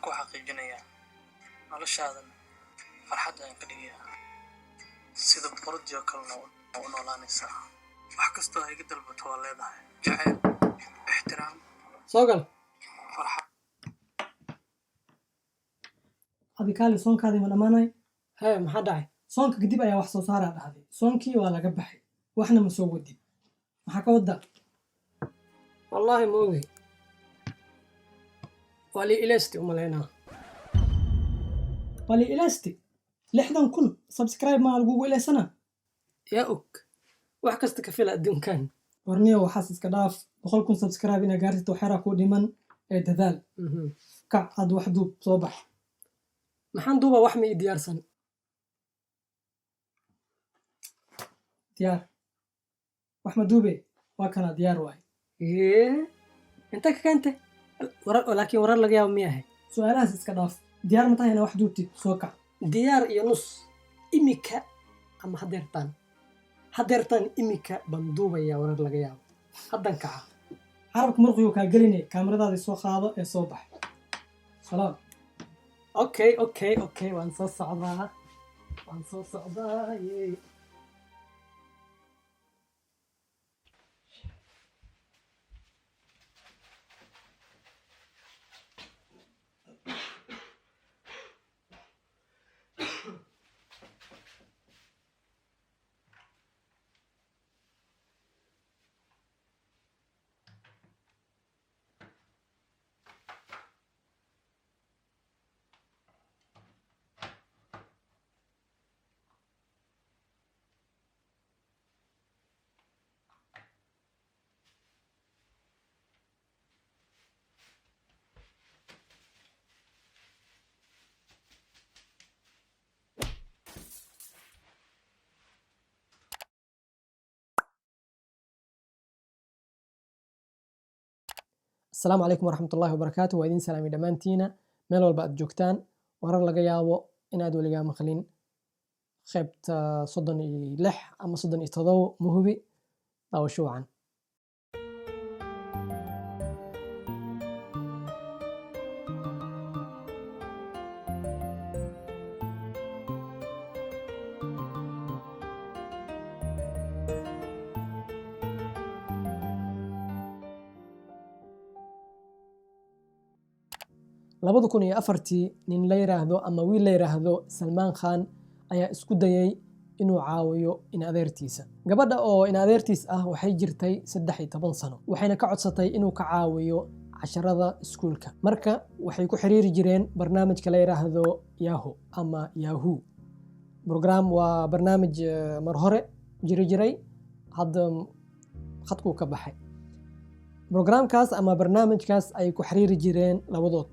ku xaqiijinayaa noloshaadan farxad aan ka dhigayaa sida boqoradii oo kalena u noolaanaysaa wax kastoo ay iga dalbato waa leedahay jacayl ixtiraam soogal farxad adikaali soonkaadii ma dhammaanay hee maxaa dhacay soonka kadib ayaa wax soo saaraa dhahday soonkii waa laga baxay waxna ma soo wadid maxaa ka wadda wallaahi ma ogey waa lii ilaysti umalaynaa wali ilasti 60,000 subscribe maa lagugu ilaysana yaa og wax kasta ka fila adduunkan warniyo waxaas iska dhaaf 100,000 subscribe inaa gaartid waxyaraa kuu dhiman ee dadaal kac aad wax duub soo bax maxaan duuba wax ma ii diyaarsan diyaar wax ma duube waa kana diyaar waay inta ka keentay laakiin warar laga yaabo miyahay su'aalahaas iska dhaaf diyaar ma tahay inaa wax duubtid soo kac diyaar iyo nus imika ama hadeertaan imika baan duubayaa warar laga yaabo haddan kaca carabka marquyuu kaa gelinay kaamiradaadii soo qaado ee soo bax salaam okay waan soo socdaa yey السلام عليكم ورحمة الله وبركاته وإذن سلامي دمانتينا ميل والبا أدجوكتان ورر لغا يابو إن أدو لغا مخلين خيبت صدن لح أما صدن إتضو مهبي أو شوعا labada kun iyo afartii nin la yiraahdo ama wiil la yiraahdo Salmaan Khan ayaa isku dayay inuu caawiyo in adeertiisa gabadha oo in adeertiis ah waxay jirtay 13 sano waxayna ka codsatay inuu ka caawiyo casharada iskuulka marka waxay ku xiriiri jireen barnaamijka la yiraahdo Yahoo ama Yahoo program waa barnaamij mar hore jiray hadda khadku ka baxay programkaas ama barnaamijkaas ay ku xiriiri jireen labadood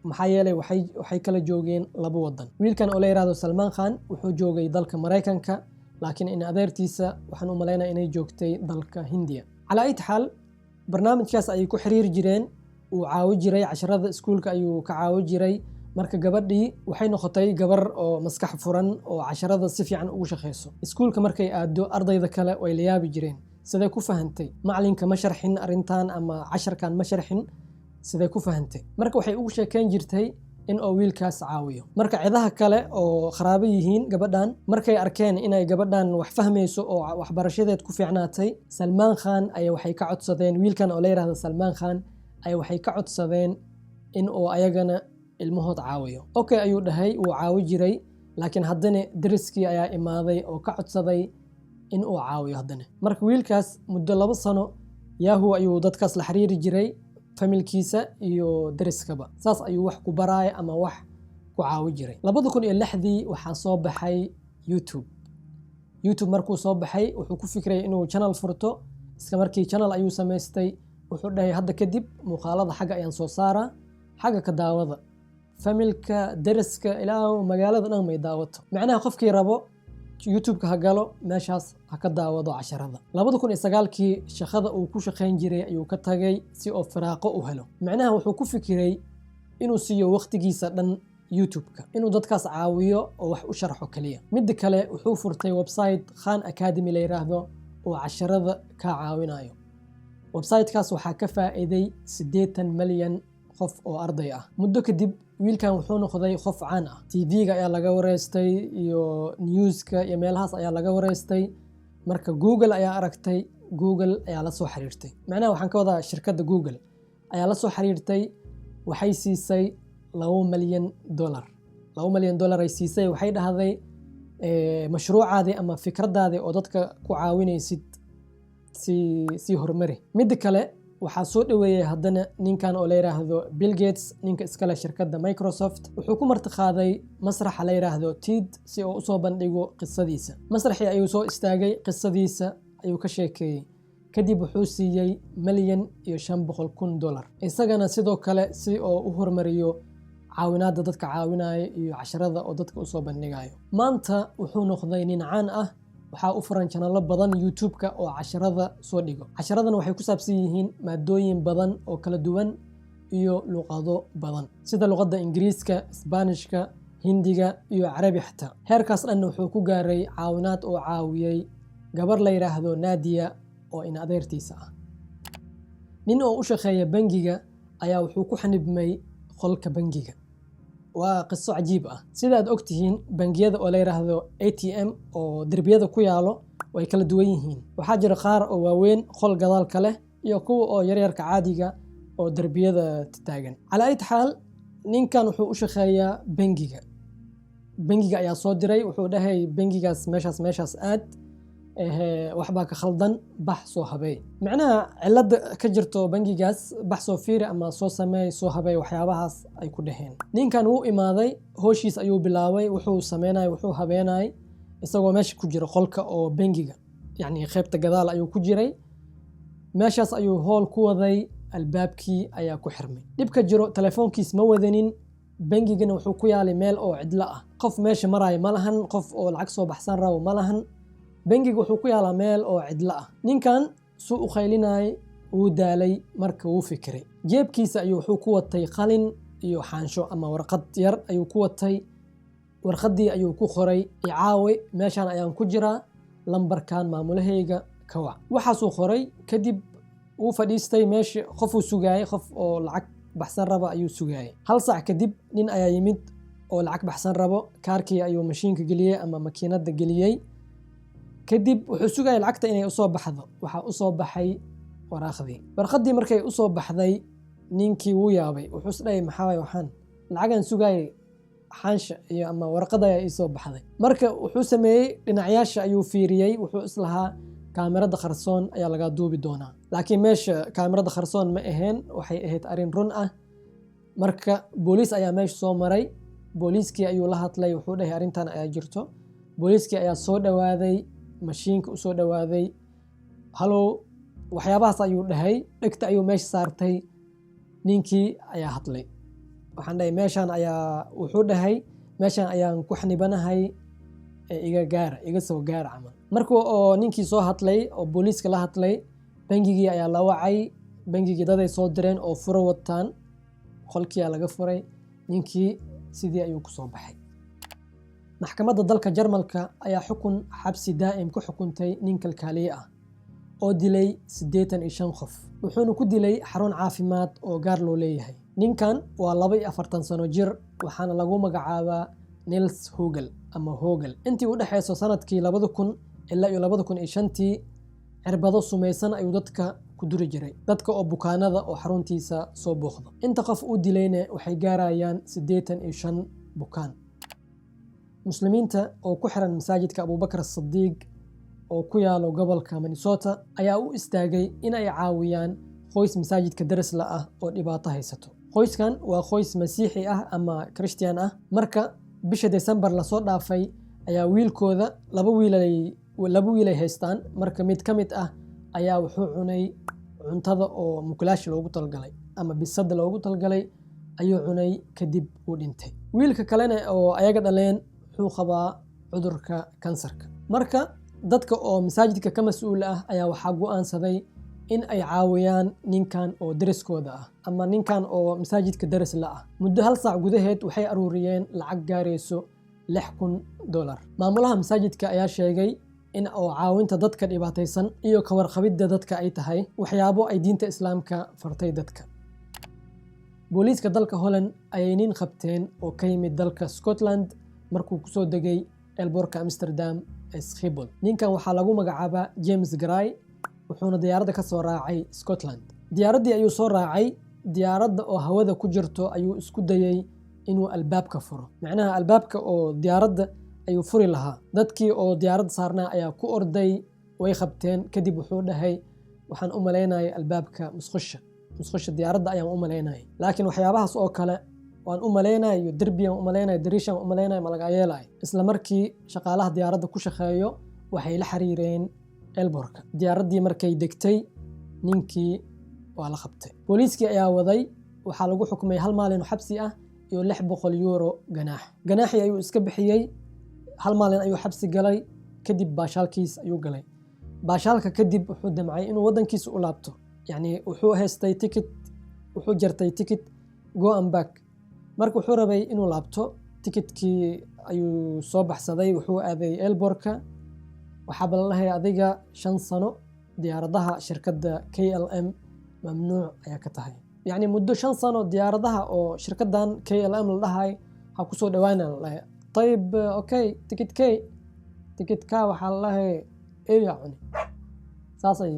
maxaa yeelay waxay kala joogeen laba wadan wiilkan oo la yiraahdo Salmaan Khan wuxuu joogay dalka Mareykanka laakiin in adeertiisa waxaan u maleynayaa inay joogtay dalka Hindiya ala ay taxal barnaamijkaas ay ku xiriiri jireen uu caawi jiray casharada iskuulka ayuu ka caawi jiray marka gabadhii waxay noqotay gabar oo maskax furan oo casharada si fiican ugu shaqeyso iskuulka markay aado ardayda kale way la yaabi jireen sidee ku fahantay macalinka ma sharxin arintan ama casharkan ma sharxin sidee ku fahantay marka waxay ugu sheekayn jirtay in oo wiilkaas caawiyo marka ciidaha kale oo kharaabo yihiin gabadhan markay arkeen inay gabadhan wax fahmayso oo waxbarashadeed ku fiicnaatay Salmaan Khan ay waxay ka codsadeen wiilkan oo la yiraahdo Salmaan Khan ay waxay ka codsadeen in oo ayagana ilmahood caawiyo okay ayuu dhahay uu caawi jiray laakiin haddana dariskii ayaa imaaday oo ka codsaday in uu caawiyo haddana marka wiilkaas muddo 2 sano Yahoo ayuu dadkaas la xiriiri jiray familkiisa iyo dariskaba saas ayuu wax ku baraay ama wax ku caawi jiray 2006 waxaa soo baxay YouTube markuu soo baxay wuxuu ku fikray inuu channel furto isla markii channel ayuu samaystay wuxuu dhahay hadda kadib muuqaalada xagga ayaan soo saaraa xagga ka daawada familka dariska ilaa magaalada dhan may daawato macnaha qofkii rabo YouTube-ka ha galo meeshaas ha ka daawado casharada 2009kii shaqada uu ku shaqeyn jiray ayuu ka tagay si oo firaaqo u helo macnaha wuxuu ku fikiray inuu siiyo waqtigiisa dhan YouTube-ka inuu dadkaas caawiyo oo wax u sharxo kaliya mid kale wuxuu furtay website Khan Academy la yiraahdo oo casharada ka caawinayo website-kaas waxaa ka faa'iiday 80 milyan qof oo arday ah. Muddo kadib wiilkan wuxuu noqday qof caan ah. TV-ga ayaa laga wareystay iyo newska iyo meelahaas ayaa laga wareystay. Marka Google ayaa aragtay, Google ayaa la soo xiriirtay. Macnaha waxaan ka wadaa shirkadda Google ayaa la soo xiriirtay, waxay siisay $2 milyan. $2 milyan ay siisay. Waxay dhahday mashruucaadii ama fikradaadii oo dadka ku caawinaysid si horumari. Mid kale waxaa soo dhaweeyay haddana ninkan oo la yiraahdo Bill Gates, ninka iskale shirkadda Microsoft. Wuxuu ku martiqaaday masraxa la yiraahdo TED si uu u soo bandhigo qisadiisa. Masraxii ayuu soo istaagay, qisadiisa ayuu ka sheekeeyay. Kadib wuxuu siiyay $1,500,000. isagana sidoo kale si uu u horumariyo caawinaadda dadka caawinaya iyo casharada oo dadka u soo bandhigayo. Maanta wuxuu noqday nin caan ah. waxaa u furan channelo badan YouTube-ka oo casharada soo dhigo. Casharadana waxay ku saabsan yihiin maadooyin badan oo kala duwan iyo luqado badan sida luqadda Ingiriiska, Isbaanishka, Hindiga iyo Carabi xitaa. Heerkaas dhan wuxuu ku gaaray caawinaad oo caawiyay gabar la yiraahdo Nadia oo in adeertiisa ah. nin oo u shaqeeya bangiga ayaa wuxuu ku xanibmay qolka bangiga. waa qiso cajiib ah. sidaad ogtihiin bangiyada oo la yiraahdo ATM oo derbiyada ku yaalo way kala duwan yihiin. waxaa jira qaar oo waaweyn qol gadaalka leh iyo kuwa oo yaryarka caadiga oo derbiyada taagan. Cala ay taxaal ninkan wuxuu u shaqeeyaa bangiga ayaa soo diray. wuxuu dhahay bangigaas meeshaas aad waxbaa ka khaldan, bax soo habeey. macnaha cilada ka jirto bangigaas bax soo fiiri ama soo sameey, soo habeey, waxyaabahaas ay ku dhaheen. ninkan wuu imaaday, hooshiis ayuu bilaabay, wuxuu sameynay, wuxuu habeenay isagoo meesha ku jira qolka oo bangiga, yacni qaybta gadaal ayuu ku jiray. meeshaas ayuu hool ku waday, albaabkii ayaa ku xirmay. dhibka jiro telefoonkiis ma wadanin. bangigana wuxuu ku yaalay meel oo cidlo ah. qof meesha maraya ma lahan, qof oo lacag soo baxsan rabo ma lahan. bangiga wuxuu ku yaalaa meel oo cidlo ah. ninkan suu u qaylinay, wuu daalay, marka wuu fikiray. jeebkiisa ayuu wuxuu ku watay qalin iyo xaansho ama warqad yar ayuu ku watay. warqadii ayuu ku qoray icaawi, meeshaan ayaan ku jiraa, lambarkan maamulahayga ka wac. waxaasuu qoray. kadib wuu fadhiistay meesha. qofuu sugaayay, qof oo lacag baxsan raba ayuu sugaayay. 1 saac kadib nin ayaa yimid oo lacag baxsan rabo. kaarkii ayuu mashiinka geliyey ama makiinada geliyey. kadib wuxuu sugayay lacagta inay u soo baxdo. waxaa u soo baxay warqadii markay u soo baxday, ninkii wuu yaabay. wuxuu isdhahay maxaa waay waxaan, lacagan sugayay xaansha iyo ama warqada ayaa ii soo baxday. marka wuxuu sameeyey dhinacyaasha ayuu fiiriyey. wuxuu islahaa kaamirada qarsoon ayaa laga duubi doonaa. laakiin meesha kaamirada qarsoon ma ahayn, waxay ahayd arrin run ah. marka booliis ayaa meesha soo maray. booliiskii ayuu la hadlay, wuxuu dhahay arrintan ayaa jirto. booliiskii ayaa soo dhawaaday, mashiinka u soo dhawaaday. halow, waxyaabahaas ayuu dhahay. dhegta ayuu meesha saartay. ninkii ayaa hadlay. waxaan dhahay meeshaan ayaa, wuxuu dhahay meeshaan ayaan ku xanibanahay, iga soo gaar camal. markuu oo ninkii soo hadlay oo booliiska la hadlay, bangigii ayaa la wacay. bangigii daday soo direen oo furo wataan. qolkii ayaa laga furay. ninkii sidii ayuu ku soo baxay. maxkamadda dalka Jarmalka ayaa xukun xabsi daa'im ku xukuntay nin kalkaaliye ah oo dilay 85 qof. wuxuuna ku dilay xarun caafimaad oo gaar loo leeyahay. ninkan waa 42 sano jir, waxaana lagu magacaabaa Nils Hogel. intii u dhaxayso sanadkii 2000 ilaa 2005 cirbado sumaysan ayuu dadka ku duri jiray, dadka oo bukaanada oo xaruntiisa soo booqdo. inta qof uu dilayna waxay gaarayaan 85 bukaan. muslimiinta oo ku xiran masaajidka Abubakar Sidiiq oo ku yaalo gobolka Minnesota ayaa u istaagay in ay caawiyaan qoys masaajidka daris la ah oo dhibaato haysato. qoyskan waa qoys masiixi ah ama Christian ah. marka bisha December la soo dhaafay ayaa wiilkooda laba wiil ay haystaan. marka mid ka mid ah ayaa wuxuu cunay cuntada oo mukulaash loogu talgalay ama bisada loogu talgalay ayuu cunay, kadib uu dhintay. wiilka kalena oo ayaga dhaleen wuxuu qabaa cudurka kansarka. marka dadka oo masaajidka ka mas'uul ah ayaa waxaa go'aansaday in ay caawiyaan ninkan oo dariskooda ah ama ninkan oo masaajidka daris la ah. muddo 1 saac gudaheed waxay aruuriyeen lacag gaarayso $6,000. maamulaha masaajidka ayaa sheegay in oo caawinta dadka dhibaataysan iyo ka warqabidda dadka ay tahay waxyaabo ay diinta islaamka fartay dadka. booliiska dalka Holland ayay nin qabteen oo ka yimid dalka Scotland markuu kusoo degay eelboorka Amsterdam ee Schiphol. Ninkan waxaa lagu magacaabaa James Gray, wuxuuna diyaaradda ka soo raacay Scotland. Diyaaraddii ayuu soo raacay, diyaaradda oo hawada ku jirto ayuu isku dayay inuu albaabka furo. Macnaha albaabka oo diyaaradda ayuu furi lahaa. Dadkii oo diyaaradda saarnaa ayaa ku orday, way qabteen. Kadib wuxuu dhahay, waxaan u malaynayay albaabka musqusha diyaaradda ayaan u malaynayay. Laakiin waxyaabahaas oo kale waan u malaynayo, derbiyan u malaynayo, dariishan u malaynayo ma laga yeelay. Isla markii shaqaalaha diyaaradda ku shaqeeyo waxay la xiriireen eelboorka. Diyaaraddii markay degtay, ninkii waa la qabtay. Booliiskii ayaa waday, waxaa lagu xukumay 1 maalin oo xabsi ah iyo 600 euro ganaax. Ganaaxii ayuu iska bixiyay, 1 maalin ayuu xabsi galay, kadib baashaalkiis ayuu galay. Baashaalka kadib wuxuu damcay inuu wadankiisa u laabto. Yacni wuxuu haystay ticket, wuxuu jartay ticket go and back. Marka wuxuu rabay inuu laabto, ticketkii ayuu soo baxsaday, wuxuu aaday eelboorka. waxaa balalahay adiga 5 sano diyaaradaha shirkadda KLM mamnuuc ayaa ka tahay. yacni muddo 5 sano diyaaradaha oo shirkaddan KLM la dhahay ha ku soo dhawaana la طيب اوكي تيكت waxaa la dhahay yani saasay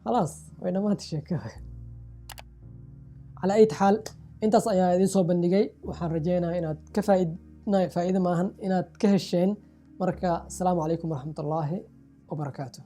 خلاص wayna maanta sheekada. على أي حال intaas ayaa idin soo bandhigay. waxaan rajeynayaa inaad ka faa'iido maahan inaad ka hesheen. marka assalaamu calaykum waraxmatullaahi wabarakaatuh.